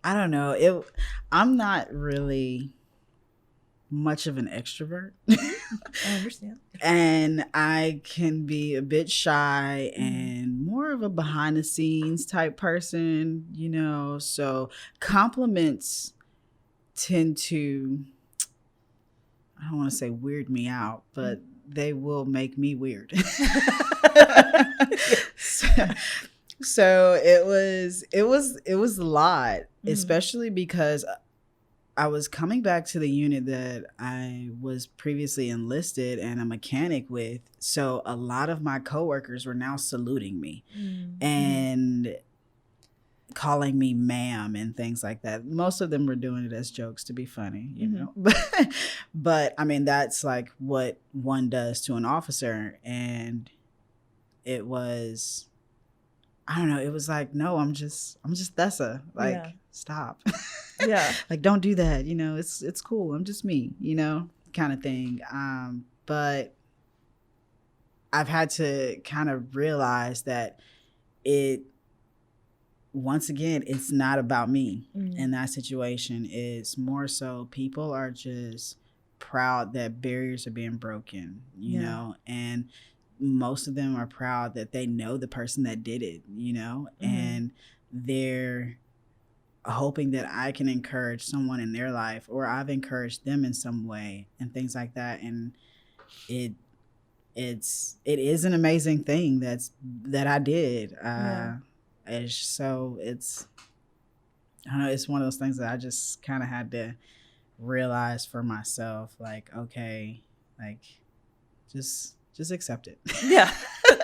C: I don't know. I'm not really much of an extrovert.
B: I understand.
C: And I can be a bit shy and more of a behind the scenes type person, you know. So compliments tend to, I don't want to say weird me out, but they will make me weird. So it was a lot, especially because I was coming back to the unit that I was previously enlisted and a mechanic with. So a lot of my coworkers were now saluting me and calling me ma'am and things like that. Most of them were doing it as jokes to be funny, you know. But I mean, that's like what one does to an officer. And it was, I don't know, it was like, no, I'm just Thessa. Like, stop. Like, don't do that. You know, it's cool. I'm just me, you know, kind of thing. But I've had to kind of realize that once again, it's not about me in that situation. It's more so people are just proud that barriers are being broken, you know, and most of them are proud that they know the person that did it, you know, and they're hoping that I can encourage someone in their life, or I've encouraged them in some way and things like that. And it is an amazing thing that I did. So it's, I don't know, it's one of those things that I just kind of had to realize for myself, like, okay, like just accept it.
B: Yeah.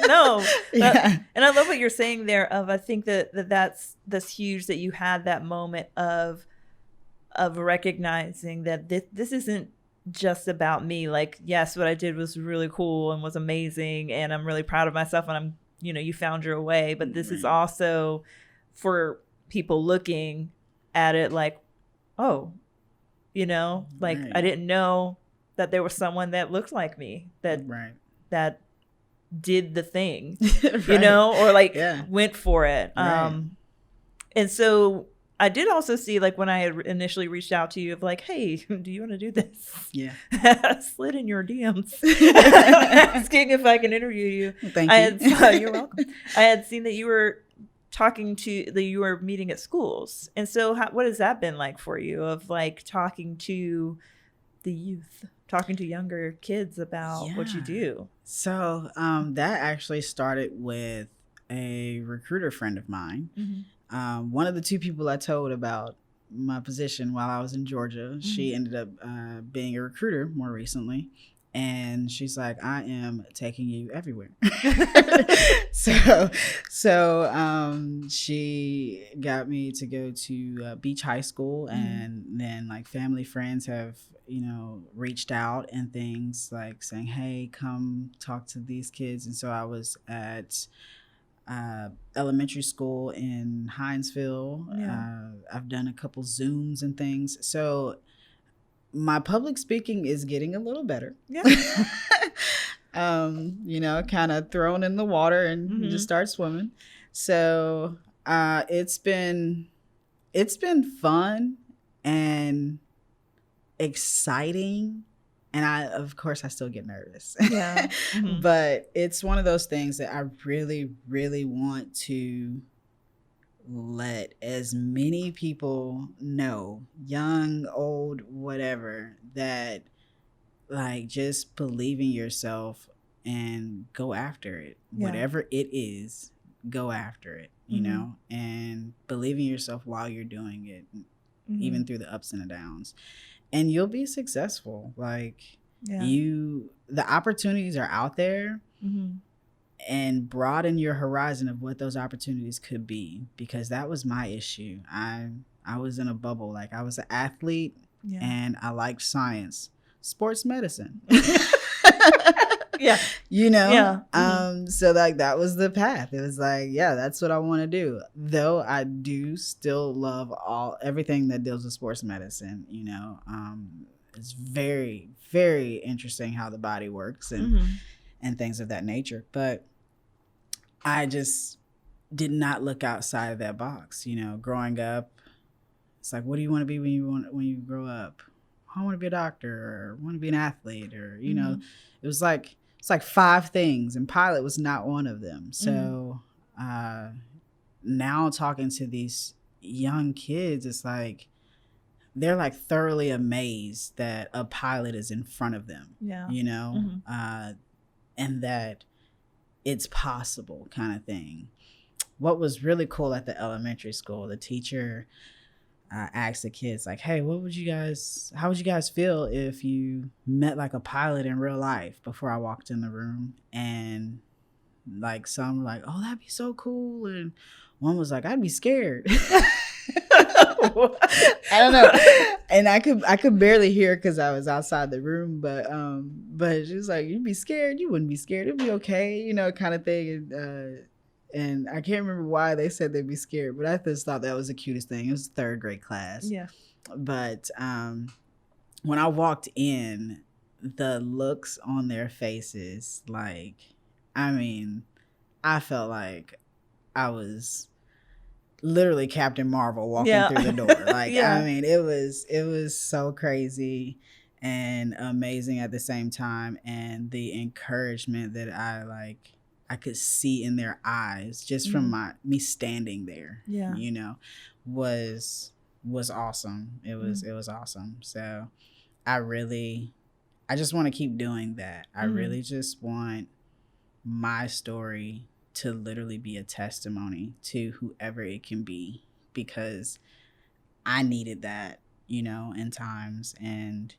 B: No.
C: Yeah.
B: And I love what you're saying there of, I think that's huge that you had that moment of recognizing that this isn't just about me. Like, yes, what I did was really cool and was amazing, and I'm really proud of myself, and I'm, you found your way, but this is also for people looking at it like, oh, like I didn't know that there was someone that looked like me that did the thing, or like went for it. And so I did also see, like, when I had initially reached out to you of like, hey, do you want to do this?
C: Yeah.
B: I slid in your DMs asking if I can interview you.
C: Thank you.
B: You're welcome. I had seen that you were you were meeting at schools. And so what has that been like for you, of like talking to the youth, talking to younger kids about what you do?
C: So that actually started with a recruiter friend of mine. Mm-hmm. One of the two people I told about my position while I was in Georgia, mm-hmm. she ended up being a recruiter more recently. And she's like, I am taking you everywhere. So she got me to go to Beach High School, mm-hmm. and then like family friends have, reached out and things like saying, hey, come talk to these kids. And so I was at elementary school in Hinesville. Yeah. I've done a couple Zooms and things. So my public speaking is getting a little better. Yeah. Kind of thrown in the water and mm-hmm. just start swimming. So it's been fun and exciting. And of course I still get nervous. Yeah. Mm-hmm. But it's one of those things that I really, really want to let as many people know, young, old, whatever, that like just believe in yourself and go after it. Yeah. Whatever it is, go after it, mm-hmm. And believe in yourself while you're doing it, mm-hmm. even through the ups and the downs. And you'll be successful. Like the opportunities are out there. Mm-hmm. And broaden your horizon of what those opportunities could be, because that was my issue. I was in a bubble. Like I was an athlete and I liked science, sports medicine. Yeah. Yeah. Mm-hmm. So like that was the path. It was like, yeah, that's what I want to do. Though I do still love everything that deals with sports medicine. It's very, very interesting how the body works and things of that nature. But I just did not look outside of that box. Growing up, it's like, what do you want to be when you grow up? I want to be a doctor, or want to be an athlete, or mm-hmm. It's like 5 things, and pilot was not one of them. So now talking to these young kids, it's like they're like thoroughly amazed that a pilot is in front of them. Yeah, mm-hmm. And that it's possible, kind of thing. What was really cool at the elementary school, the teacher asked the kids like, hey, how would you guys feel if you met like a pilot in real life, before I walked in the room? And like some were like, oh, that'd be so cool. And one was like, I'd be scared. I don't know. And I could barely hear because I was outside the room, but she was like, you'd be scared? You wouldn't be scared. It'd be okay, kind of thing. And I can't remember why they said they'd be scared, but I just thought that was the cutest thing. It was 3rd grade class. Yeah. But when I walked in, the looks on their faces, like, I felt like I was literally Captain Marvel walking through the door. Like, it was so crazy and amazing at the same time. And the encouragement that I could see in their eyes just from me standing there, was awesome. It was awesome. So I just want to keep doing that. I really just want my story to literally be a testimony to whoever it can be, because I needed that in times. And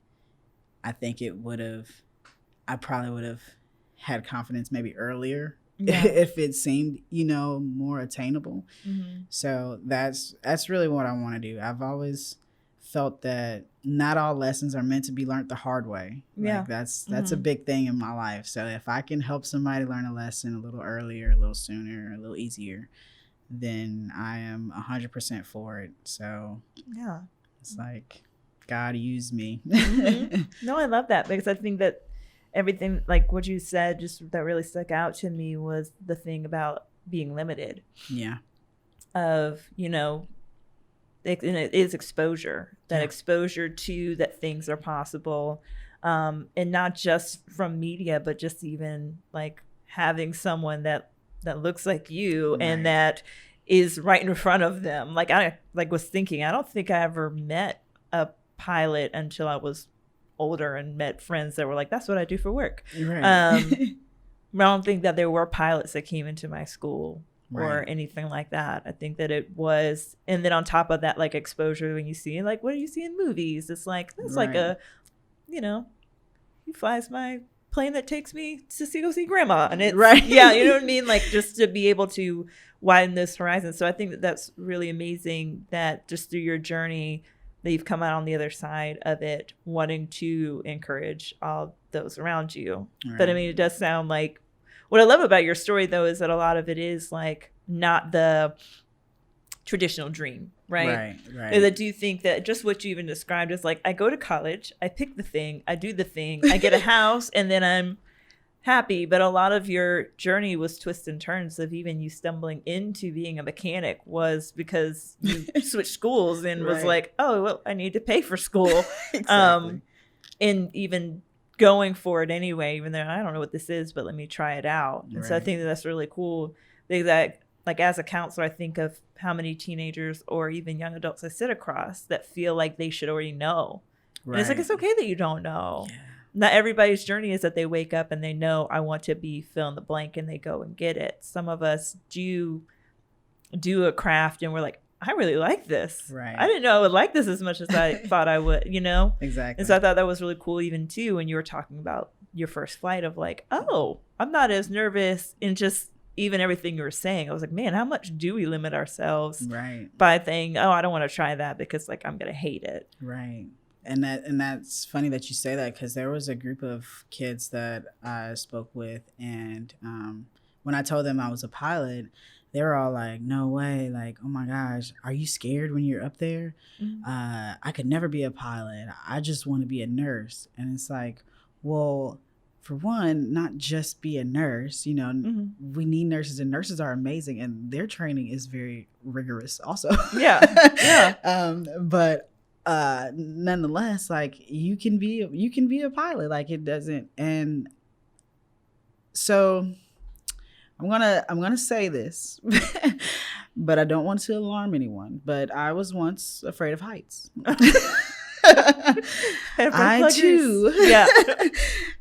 C: I think I probably would have had confidence maybe earlier if it seemed, more attainable. Mm-hmm. So that's really what I want to do. I've always felt that not all lessons are meant to be learned the hard way. Yeah. Like that's a big thing in my life. So if I can help somebody learn a lesson a little earlier, a little sooner, a little easier, then I am 100% for it. So yeah, it's like, God use me.
B: Mm-hmm. No, I love that, because I think that everything, like what you said, just that really stuck out to me was the thing about being limited. Yeah. Of, it is exposure, that exposure to that things are possible. And not just from media, but just even like having someone that looks like you, right, and that is right in front of them. Like I was thinking, I don't think I ever met a pilot until I was older and met friends that were like, that's what I do for work. Right. I don't think that there were pilots that came into my school or anything like that. I think that it was, and then on top of that, like exposure, when you see like, what do you see in movies? It's like, that's like a, he flies my plane that takes me to go see grandma. And it's, yeah, you know what I mean? Like just to be able to widen this horizon. So I think that that's really amazing that just through your journey that you've come out on the other side of it, wanting to encourage all those around you. Right. But I mean, it does sound like, what I love about your story though, is that a lot of it is like not the traditional dream, right? Right. And I do think that just what you even described is like, I go to college, I pick the thing, I do the thing, I get a house, and then I'm happy. But a lot of your journey was twists and turns of even you stumbling into being a mechanic was because you switched schools and was like, oh, well, I need to pay for school. Exactly. And even going for it anyway, even though I don't know what this is, but let me try it out. And so I think that's really cool. That, like, as a counselor, I think of how many teenagers or even young adults I sit across that feel like they should already know. And it's like, it's okay that you don't know. Yeah. Not everybody's journey is that they wake up and they know, I want to be fill in the blank, and they go and get it. Some of us do a craft and we're like, I really like this. Right. I didn't know I would like this as much as I thought I would, Exactly. And so I thought that was really cool, even too, when you were talking about your first flight of like, oh, I'm not as nervous, and just even everything you were saying. I was like, man, how much do we limit ourselves by saying, oh, I don't want to try that because like I'm going to hate it. Right.
C: And that's funny that you say that, because there was a group of kids that I spoke with, and when I told them I was a pilot, they were all like, no way, like, oh my gosh, are you scared when you're up there? Mm-hmm. I could never be a pilot. I just want to be a nurse. And it's like, well, for one, not just be a nurse, mm-hmm. we need nurses, and nurses are amazing, and their training is very rigorous also. Yeah. But nonetheless, like you can be a pilot. Like it doesn't. And so I'm gonna say this, but I don't want to alarm anyone. But I was once afraid of heights. I too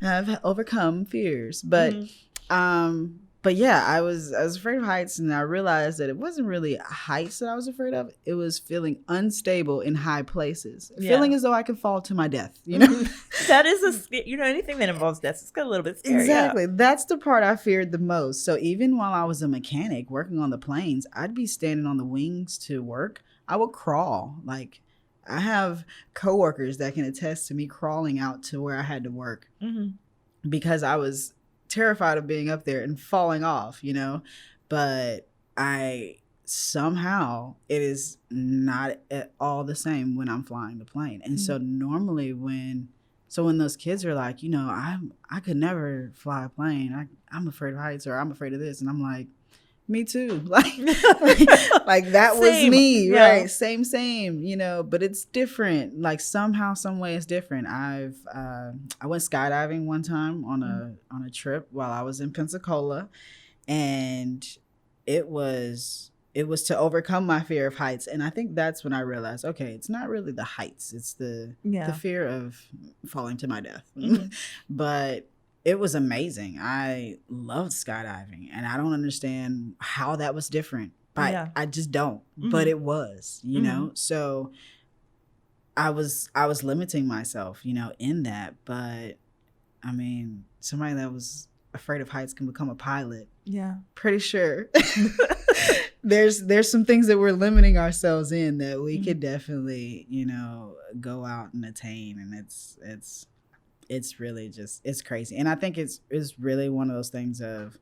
C: have overcome fears, but mm-hmm. But yeah, I was afraid of heights, and I realized that it wasn't really heights that I was afraid of. It was feeling unstable in high places, feeling as though I could fall to my death.
B: That is anything that involves death, it's got a little bit scary.
C: Exactly, that's the part I feared the most. So even while I was a mechanic working on the planes, I'd be standing on the wings to work. I would crawl. Like I have coworkers that can attest to me crawling out to where I had to work mm-hmm. because I was terrified of being up there and falling off, but somehow it is not at all the same when I'm flying the plane. And mm-hmm. so normally when those kids are like, I could never fly a plane. I'm afraid of heights, or I'm afraid of this. And I'm like, me too. Like that was me, right? Same, but it's different. Like somehow, some way it's different. I went skydiving one time on a trip while I was in Pensacola, and it was to overcome my fear of heights. And I think that's when I realized, okay, it's not really the heights, it's the fear of falling to my death. Mm-hmm. But it was amazing. I loved skydiving, and I don't understand how that was different. But I just don't. Mm-hmm. But it was, mm-hmm. So I was limiting myself, in that. But I mean, somebody that was afraid of heights can become a pilot.
B: Yeah.
C: Pretty sure. There's some things that we're limiting ourselves in that we could definitely, go out and attain. And it's really just, it's crazy. And I think it's really one of those things of,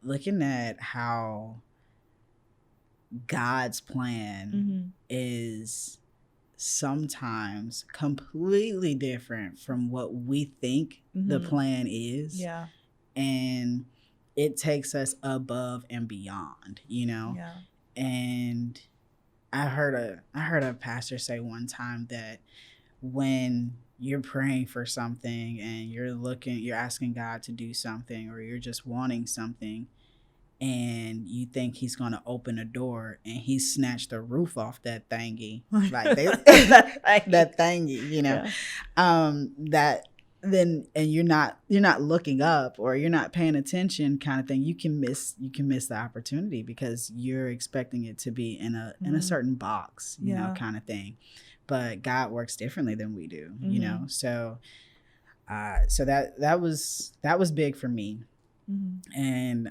C: looking at how God's plan is sometimes completely different from what we think the plan is.
B: Yeah.
C: And it takes us above and beyond,
B: Yeah.
C: And I heard a pastor say one time that when you're praying for something and you're asking God to do something, or you're just wanting something, and you think he's going to open a door and he snatched the roof off that thingy, like that thingy, that then, and you're not looking up, or you're not paying attention, kind of thing, you can miss the opportunity because you're expecting it to be in a certain box, kind of thing. But God works differently than we do, so that was big for me. And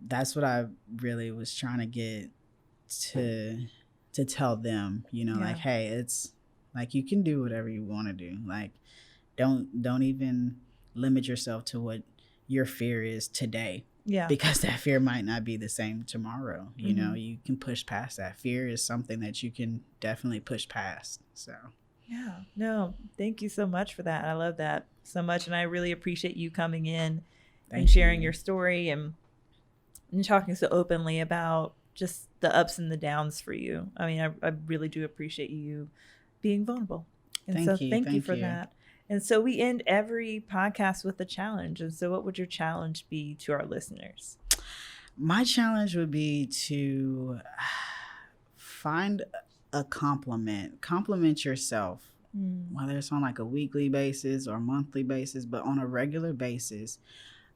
C: that's what I really was trying to get to tell them, like, hey, it's like, you can do whatever you want to do. Like, don't even limit yourself to what your fear is today. Yeah. Because that fear might not be the same tomorrow. You can push past that. Fear is something that you can definitely push past. So
B: yeah. No, thank you so much for that. I love that so much. And I really appreciate you coming in and sharing your story and talking so openly about just the ups and the downs for you. I mean, I really do appreciate you being vulnerable. And thank you for that. And so we end every podcast with a challenge. And so what would your challenge be to our listeners?
C: My challenge would be to find a compliment yourself, whether it's on like a weekly basis or monthly basis, but on a regular basis,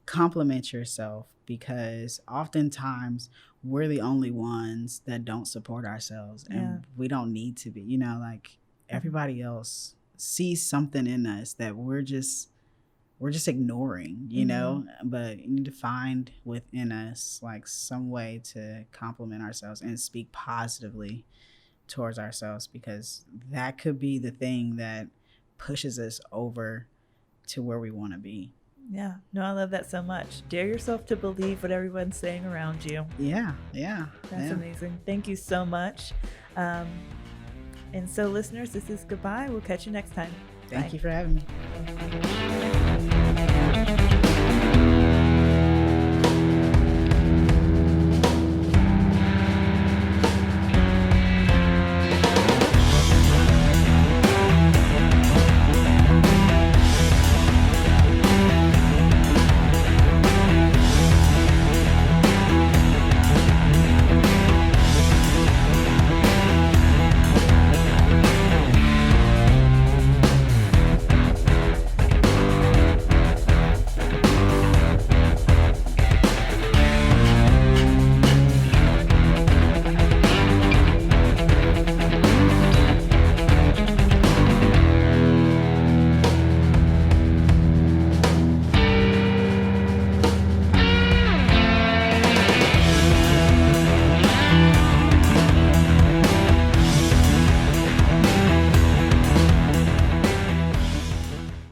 C: compliment yourself, because oftentimes we're the only ones that don't support ourselves, and we don't need to be, like everybody else sees something in us that we're just ignoring, but you need to find within us like some way to compliment ourselves and speak positively towards ourselves, because that could be the thing that pushes us over to where we want to be.
B: Yeah. No, I love that so much. Dare yourself to believe what everyone's saying around you.
C: Yeah.
B: That's amazing. Thank you so much. And so listeners, this is goodbye. We'll catch you next time.
C: Thank you for having me.